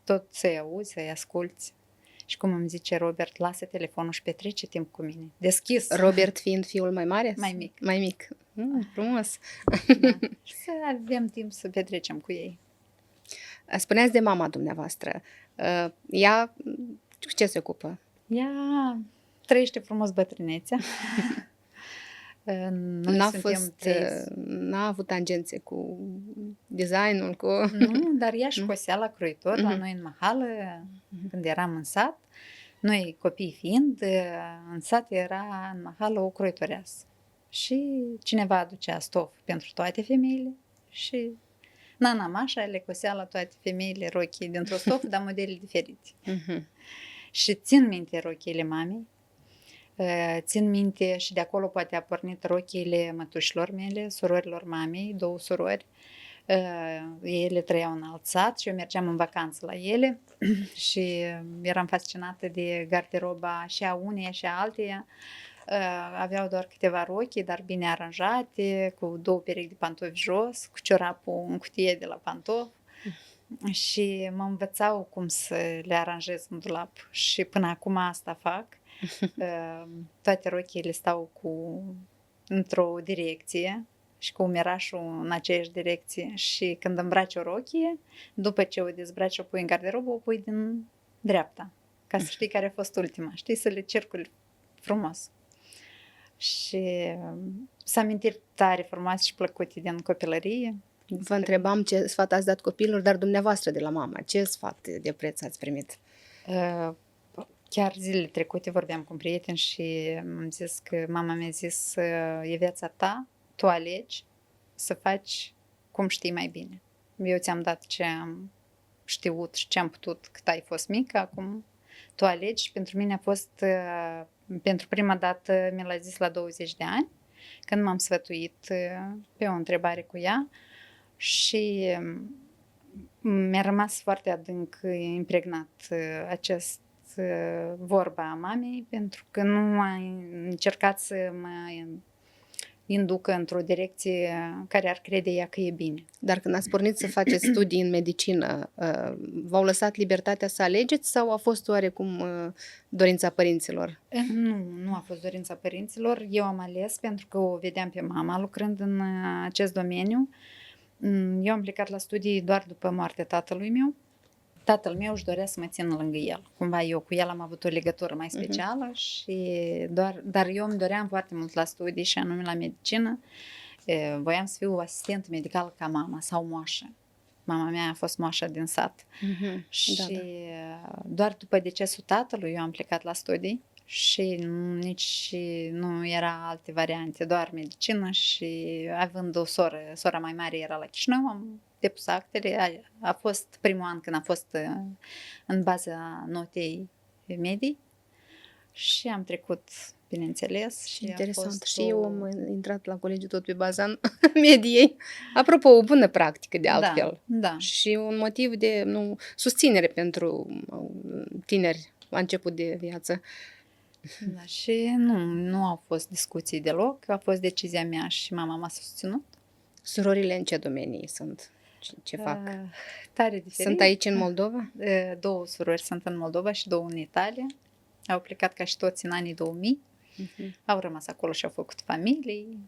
tot să-i auzi, să-i asculți. Și cum îmi zice Robert, lasă telefonul și petrece timp cu mine. Deschis. Robert fiind fiul mai mare? Mai mic. Mai mic. Frumos. Da. Și să avem timp să petrecem cu ei. Spuneați de mama dumneavoastră. Ea cu ce se ocupă? Ea trăiește frumos bătrânețea. N-a avut tangențe cu designul, cu... Nu, dar ea și cosea la croitor la noi în mahală, când eram în sat. Noi, copii fiind, în sat era în mahală o croitoreasă. Și cineva aducea stof pentru toate femeile și nana Mașa le cosea la toate femeile rochii dintr-o stof, dar modele diferite. Și țin minte rochiile mamei, țin minte și de acolo poate a pornit rochiile mătușilor mele, surorilor mamei, 2 surori. Ele trăiau în alt sat și eu mergeam în vacanță la ele și eram fascinată de garderoba și a uneia și a alteia. Aveau doar câteva rochii, dar bine aranjate, cu 2 perechi de pantofi jos, cu ciorapul în cutie de la pantofi. Și mă învățau cum să le aranjez în dulap și până acum asta fac. Toate rochiile stau într-o direcție și cu umerașul în aceeași direcție și când îmbraci o rochie, după ce o dezbraci, o pui în garderobă, o pui din dreapta, ca să știi care a fost ultima, știi, să le circuli frumos. Și sunt amintiri tare frumoase și plăcute din copilărie. Vă întrebam ce sfat ați dat copiilor, dar dumneavoastră de la mama, ce sfat de preț ați primit? Chiar zilele trecute vorbeam cu un prieten și am zis că mama mi-a zis, e viața ta, tu alegi să faci cum știi mai bine. Eu ți-am dat ce am știut și ce am putut cât ai fost mică, acum tu alegi și pentru mine a fost, pentru prima dată mi l-a zis la 20 de ani, când m-am sfătuit pe o întrebare cu ea și mi-a rămas foarte adânc impregnat acest vorba a mamei, pentru că nu a încercat să mă inducă într-o direcție care ar crede ea că e bine. Dar când ați pornit să faceți studii în medicină, v-au lăsat libertatea să alegeți sau a fost oarecum dorința părinților? Nu a fost dorința părinților. Eu am ales pentru că o vedeam pe mama lucrând în acest domeniu. Eu am plecat la studii doar după moartea tatălui meu. Tatăl meu își dorea să mă țină lângă el. Cumva eu cu el am avut o legătură mai specială dar eu îmi doream foarte mult la studii și anume la medicină. Voiam să fiu asistent medical ca mama sau moașă. Mama mea a fost moașă din sat. Și doar după decesul tatălui eu am plecat la studii și nici nu era alte variante, doar medicină și având o soră, sora mai mare era la Chișinău, am depus actele. A fost primul an când a fost în baza notei medii și am trecut, bineînțeles. Și interesant. Și eu am intrat la colegiu tot pe baza mediei. Apropo, o bună practică de altfel. Da. Și un motiv de susținere pentru tineri la început de viață. Da, și nu au fost discuții deloc, a fost decizia mea și mama m-a susținut. Surorile în ce domenii sunt? Ce fac? Tare diferit. Sunt aici în Moldova? 2 surori sunt în Moldova și 2 în Italia. Au plecat ca și toți în anii 2000. Au rămas acolo și au făcut familii.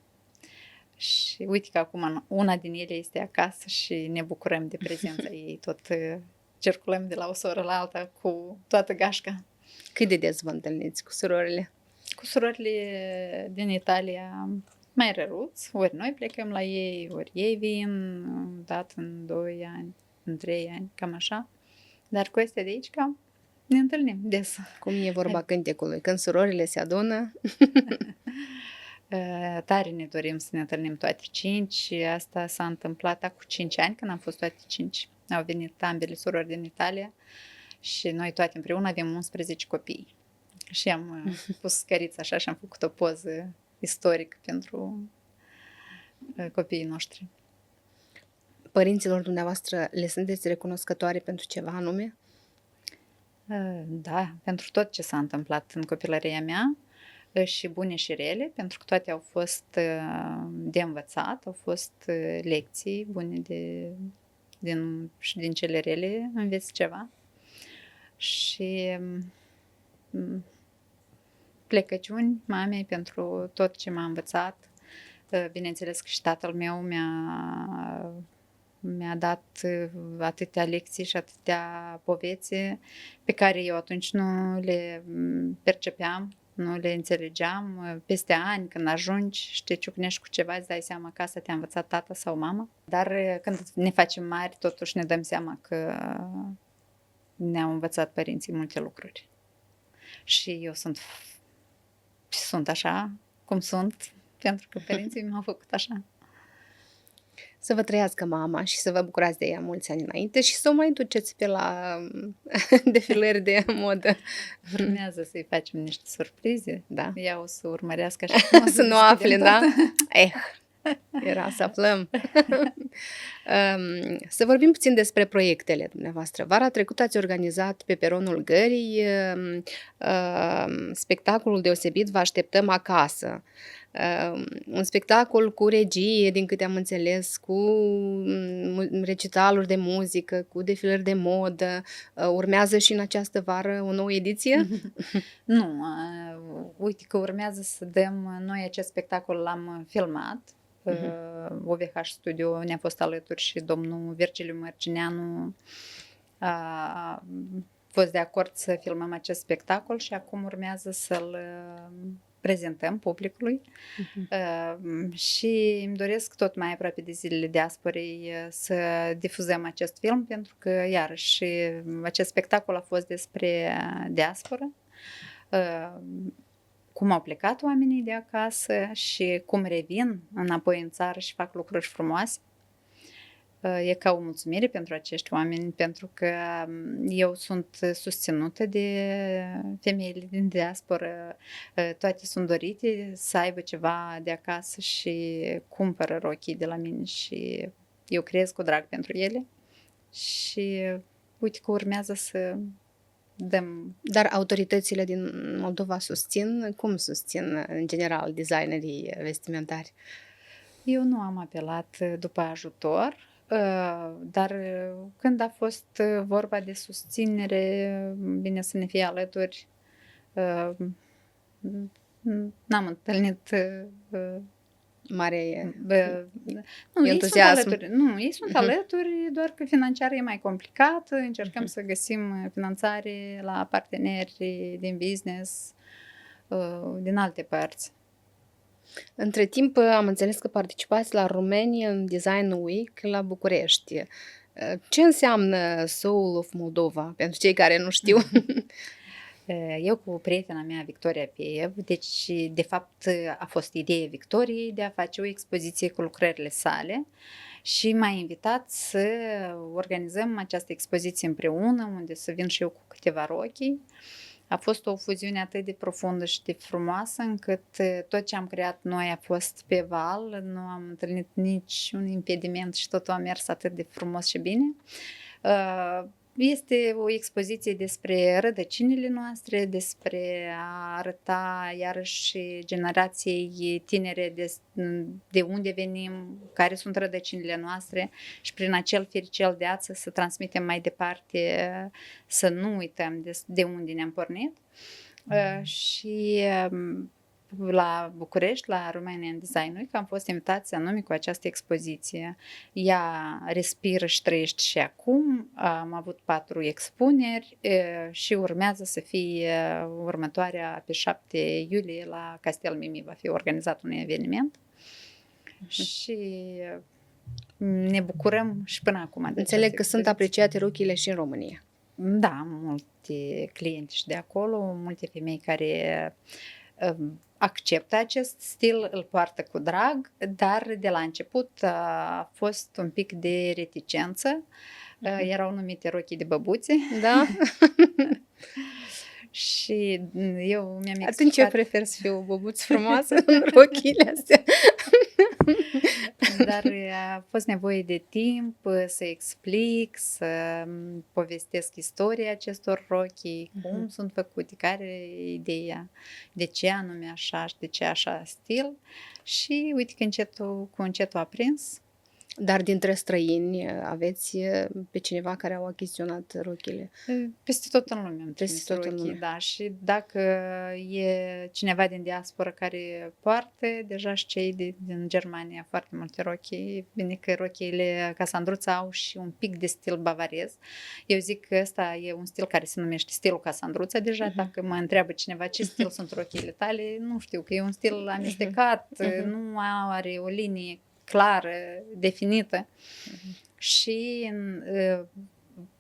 Și uite că acum una din ele este acasă și ne bucurăm de prezența ei. Tot circulăm de la o soră la alta cu toată gașca. Cât de des vă întâlniți cu surorile? Cu surorile din Italia mai răruți. Ori noi plecăm la ei, ori ei vin, dat în 2 ani, în 3 ani, cam așa. Dar cu astea de aici cam ne întâlnim des. Cum e vorba cântecului? Când surorile se adună? Tare ne dorim să ne întâlnim toate 5 și asta s-a întâmplat acum 5 ani, când am fost toate 5. Au venit ambele surori din Italia și noi toate împreună avem 11 copii. Și am pus scărița așa și am făcut o poză istorică pentru copiii noștri. Părinților dumneavoastră le sunteți recunoscătoare pentru ceva anume? Da, pentru tot ce s-a întâmplat în copilăria mea, și bune și rele, pentru că toate au fost de învățat, au fost lecții bune și din cele rele înveți ceva. Și plecăciuni mamei pentru tot ce m-a învățat. Bineînțeles că și tatăl meu mi-a dat atâtea lecții și atâtea povețe pe care eu atunci nu le percepeam, nu le înțelegeam. Peste ani, când ajungi și te ciocnești cu ceva, îți dai seama că asta te-a învățat tata sau mama. Dar când ne facem mari, totuși ne dăm seama că ne-au învățat părinții multe lucruri. Și eu sunt așa cum sunt, pentru că părinții m-au făcut așa. Să vă trăiască mama și să vă bucurați de ea mulți ani înainte și să o mai duceți pe la defilări de modă. Urmează să-i facem niște surprize. Da. Ea o să urmărească așa. Să nu afle, da? Era să aflăm. Să vorbim puțin despre proiectele dumneavoastră. Vara trecută ați organizat pe peronul Gării spectacolul deosebit Vă așteptăm acasă. Un spectacol cu regie, din câte am înțeles, cu recitaluri de muzică, cu defilări de modă. Urmează și în această vară o nouă ediție? Nu, uite că urmează să dăm, noi acest spectacol l-am filmat. OVH Studio ne-a fost alături și domnul Virgiliu Mărcineanu a fost de acord să filmăm acest spectacol și acum urmează să-l prezentăm publicului. Și îmi doresc tot mai aproape de zilele diasporei să difuzăm acest film, pentru că iarăși acest spectacol a fost despre diasporă, cum au plecat oamenii de acasă și cum revin înapoi în țară și fac lucruri frumoase. E ca o mulțumire pentru acești oameni, pentru că eu sunt susținută de femeile din diasporă. Toate sunt dorite să aibă ceva de acasă și cumpără rochii de la mine și eu creez cu drag pentru ele. Și uite că urmează să dăm. Dar autoritățile din Moldova susțin? Cum susțin în general designerii vestimentari? Eu nu am apelat după ajutor, dar când a fost vorba de susținere, bine să ne fie alături, n-am întâlnit mare nu, entuziasm. Ei sunt alături, doar că financiar e mai complicat. Încercăm să găsim finanțare la parteneri din business, din alte părți. Între timp am înțeles că participați la Romanian Design Week la București. Ce înseamnă Soul of Moldova, pentru cei care nu știu? Eu cu prietena mea, Victoria Piev, deci de fapt a fost ideea Victoriei de a face o expoziție cu lucrările sale și m-a invitat să organizăm această expoziție împreună, unde să vin și eu cu câteva rochii. A fost o fuziune atât de profundă și de frumoasă, încât tot ce am creat noi a fost pe val, nu am întâlnit niciun impediment și totul a mers atât de frumos și bine. Este o expoziție despre rădăcinile noastre, despre a arăta iarăși generației tinere de unde venim, care sunt rădăcinile noastre și prin acel firicel de ață să transmitem mai departe, să nu uităm de unde ne-am pornit. Și la București, la Romanian Design Week, am fost invitați anume cu această expoziție. Ea respiră și trăiește și acum. Am avut 4 expuneri și urmează să fie următoarea pe 7 iulie la Castel Mimi. Va fi organizat un eveniment și ne bucurăm și până acum. Înțeleg că sunt apreciate rochiile și în România. Da, multe cliente și de acolo, multe femei care acceptă acest stil, îl poartă cu drag, dar de la început a fost un pic de reticență. Erau numite rochii de băbuțe. Da? Și eu mi-am Atunci eu explicat, prefer să fiu o băbuță frumoasă în rochile astea. dar a fost nevoie de timp să explic, să povestesc istoria acestor rochii, cum sunt făcute, care e ideea, de ce anume așa și de ce așa stil. Și uite că cu încetul a prins. Dar dintre străini aveți pe cineva care au achiziționat rochile? Peste tot în lume am Peste trimis tot în rochii, lume. da. Și dacă e cineva din diaspora care poartă, deja și cei din Germania foarte multe rochii. Bine că rochiile Casandruța au și un pic de stil bavarez. Eu zic că ăsta e un stil care se numește stilul Casandruța deja. Dacă mă întreabă cineva ce stil sunt rochiile tale, nu știu, că e un stil amestecat, nu are o linie clară, definită. Și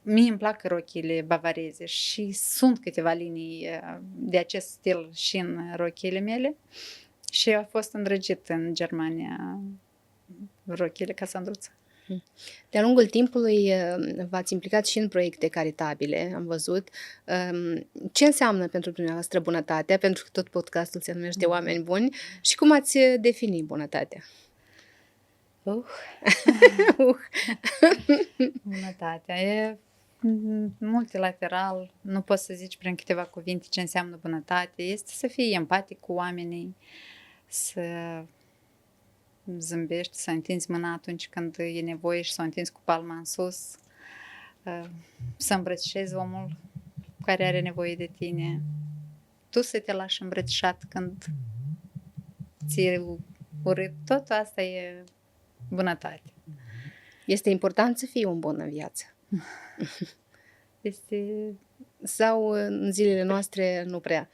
mie îmi plac rochile bavareze și sunt câteva linii de acest stil și în rochile mele și a fost îndrăgit în Germania rochile Casandruța. De-a lungul timpului v-ați implicat și în proiecte caritabile, am văzut. Ce înseamnă pentru dumneavoastră bunătatea? Pentru că tot podcastul se numește Oameni Buni. Și cum ați defini bunătatea? Bunătatea e multilateral, nu poți să zici prin câteva cuvinte ce înseamnă bunătate. Este să fii empatic cu oamenii, să zâmbești, să întinzi mâna atunci când e nevoie și să o întinzi cu palma în sus, să îmbrățișezi omul care are nevoie de tine, tu să te lași îmbrățișat când ți-e urât. Tot asta e bunătate. Este important să fii un bun în viață. Sau în zilele noastre nu prea?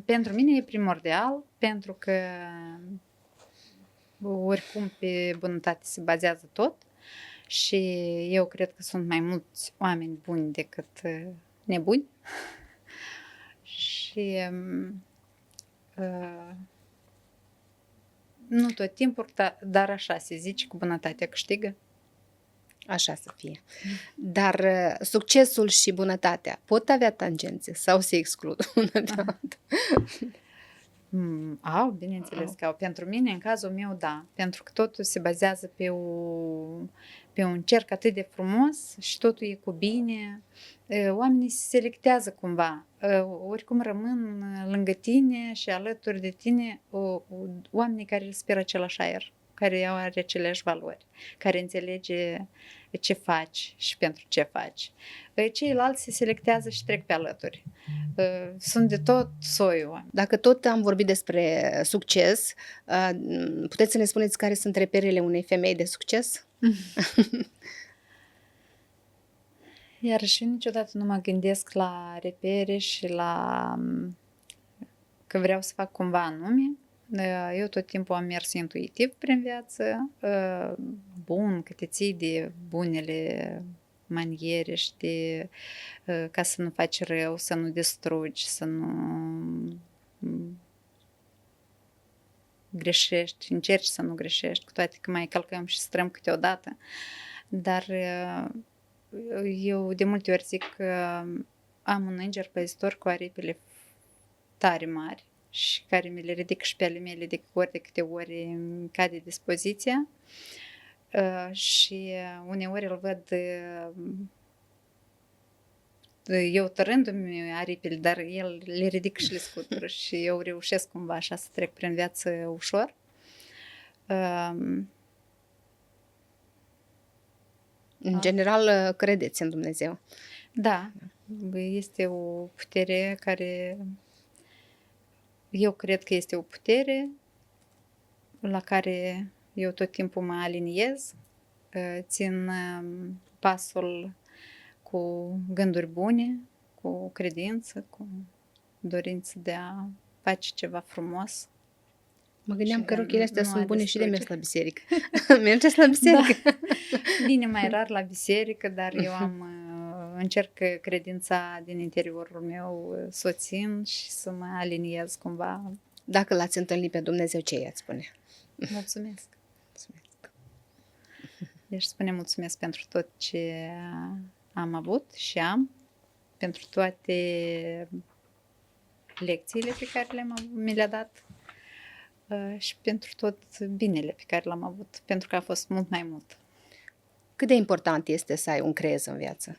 Pentru mine e primordial, pentru că oricum pe bunătate se bazează tot și eu cred că sunt mai mulți oameni buni decât nebuni și nu tot timpul, dar așa se zice, cu bunătatea câștigă. Așa să fie. Dar succesul și bunătatea pot avea tangențe sau se exclud una de alta? Au, bineînțeles că au. Pentru mine, în cazul meu, da. Pentru că totul se bazează pe un cerc atât de frumos și totul e cu bine. Oamenii se selectează cumva. Oricum rămân lângă tine și alături de tine oamenii care respiră același aer, care au aceleași valori, care înțelege ce faci și pentru ce faci. Ceilalți se selectează și trec pe alături. Sunt de tot soiul. Dacă tot am vorbit despre succes, puteți să ne spuneți care sunt reperele unei femei de succes? Iarăși niciodată nu mă gândesc la repere și la că vreau să fac cumva anume. Eu tot timpul am mers intuitiv prin viață, bun, că te ții de bunele maniere și ca să nu faci rău, să nu distrugi, să nu greșești, încerci să nu greșești, cu toate că mai călcăm și străm câteodată. Dar eu de multe ori zic că am un înger păzitor cu aripile tare mari și care mi le ridic și pe ale mele de câte ori îmi cade dispoziția și uneori îl văd eu tărându-mi aripile, dar el le ridic și le scutură și eu reușesc cumva așa să trec prin viață ușor. În general, credeți în Dumnezeu? Da, este o putere care eu cred că este o putere la care eu tot timpul mă aliniez, țin pasul cu gânduri bune, cu credință, cu dorință de a face ceva frumos. Mă gândeam că rochile astea sunt bune și de mers la biserică. Mergeți la biserică? Da. Bine, mai rar la biserică, dar eu încerc credința din interiorul meu să o țin și să mă aliniez cumva. Dacă l-ați întâlnit pe Dumnezeu, ce i-ați spune? Mulțumesc. Deci spune mulțumesc pentru tot ce am avut și am, pentru toate lecțiile pe care mi le-a dat și pentru tot binele pe care l-am avut, pentru că a fost mult mai mult. Cât de important este să ai un crez în viață?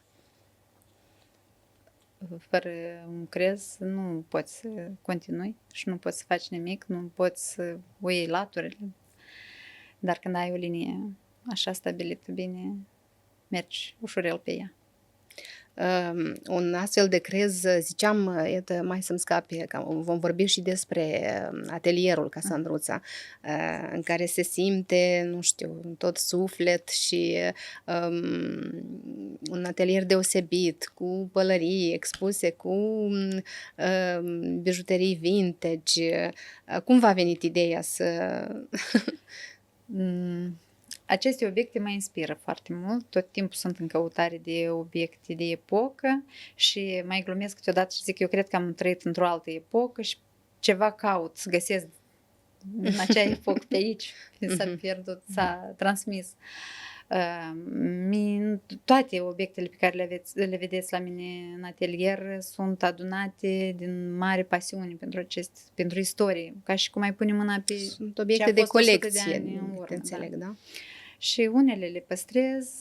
Fără un crez nu poți să continui și nu poți să faci nimic, nu poți să o iei laturile. Dar când ai o linie așa stabilită bine, mergi ușurel pe ea. Un astfel de crez, ziceam, iată, mai să-mi scape, că vom vorbi și despre atelierul Casandruța, în care se simte, nu știu, tot suflet și un atelier deosebit, cu pălării expuse, cu bijuterii vintage. Cum v-a venit ideea să... Aceste obiecte mă inspiră foarte mult, tot timpul sunt în căutare de obiecte de epocă și mai glumesc câteodată și zic, eu cred că am trăit într-o altă epocă și ceva caut să găsesc în acea epocă pe aici, s-a pierdut, s-a transmis. Toate obiectele pe care le vedeți la mine în atelier sunt adunate din mare pasiune pentru istorie, ca și cum ai pune mâna pe sunt obiecte de colecție, de înțeleg, da? Și unele le păstrez,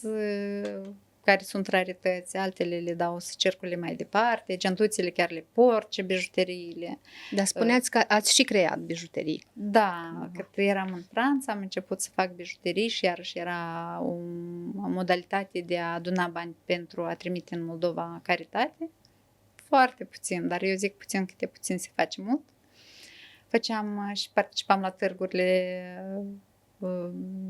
care sunt rarități, altele le dau să circule mai departe, gentuțele chiar le port, ce bijuteriile. Dar spuneați că ați și creat bijuterii. Da, când eram în Franța, am început să fac bijuterii și iarăși era o modalitate de a aduna bani pentru a trimite în Moldova caritate. Foarte puțin, dar eu zic puțin câte puțin se face mult. Făceam și participam la târgurile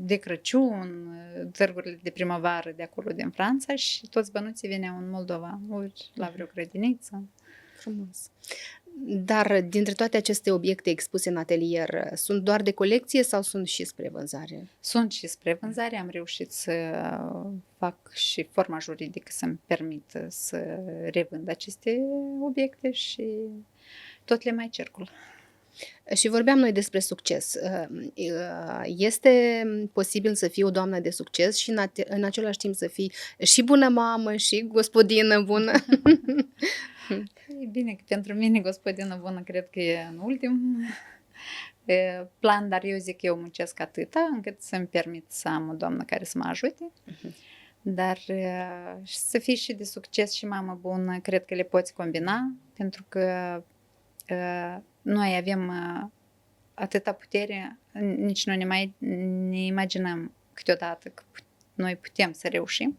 de Crăciun, târgurile de primăvară de acolo din Franța și toți bănuții veneau în Moldova, ori la vreo grădiniță. Frumos. Dar dintre toate aceste obiecte expuse în atelier, sunt doar de colecție sau sunt și spre vânzare? Sunt și spre vânzare, am reușit să fac și forma juridică să-mi permită să revând aceste obiecte și tot le mai circul. Și vorbeam noi despre succes. Este posibil să fii o doamnă de succes și în același timp să fii și bună mamă și gospodină bună? E bine că pentru mine gospodină bună cred că e în ultim plan, dar eu zic că eu muncesc atâta încât să-mi permit să am o doamnă care să mă ajute. Dar să fii și de succes și mamă bună, cred că le poți combina, pentru că noi avem atâta putere, nici nu ne imaginăm câteodată că noi putem să reușim.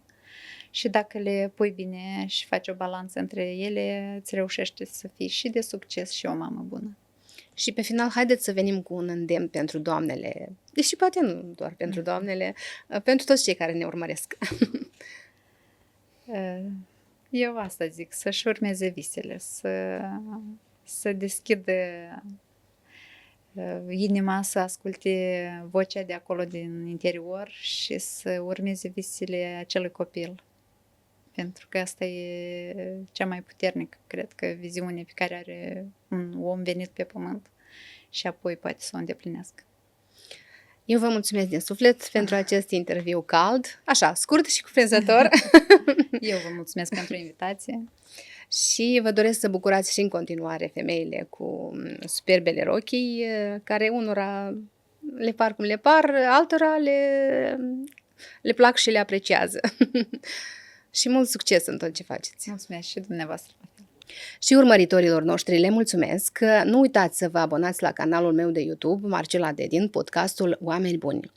Și dacă le pui bine și faci o balanță între ele, îți reușește să fii și de succes și o mamă bună. Și pe final, haideți să venim cu un îndemn pentru doamnele, deși poate nu doar pentru doamnele, pentru toți cei care ne urmăresc. Eu asta zic, să-și urmeze visele, să deschidă inima, să asculte vocea de acolo din interior și să urmeze visele acelui copil. Pentru că asta e cea mai puternică, cred că, viziune pe care are un om venit pe pământ și apoi poate să o îndeplinească. Eu vă mulțumesc din suflet pentru acest interviu cald, așa, scurt și cuprinzător. Eu vă mulțumesc pentru invitație. Și vă doresc să bucurați și în continuare femeile cu superbele rochii, care unora le par cum le par, altora le plac și le apreciază. Și mult succes în tot ce faceți. Mulțumesc și dumneavoastră. Și urmăritorilor noștri le mulțumesc. Nu uitați să vă abonați la canalul meu de YouTube, Marcela Dedin, podcastul Oameni Buni.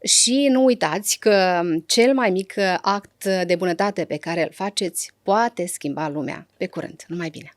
Și nu uitați că cel mai mic act de bunătate pe care îl faceți poate schimba lumea. Pe curând, numai bine!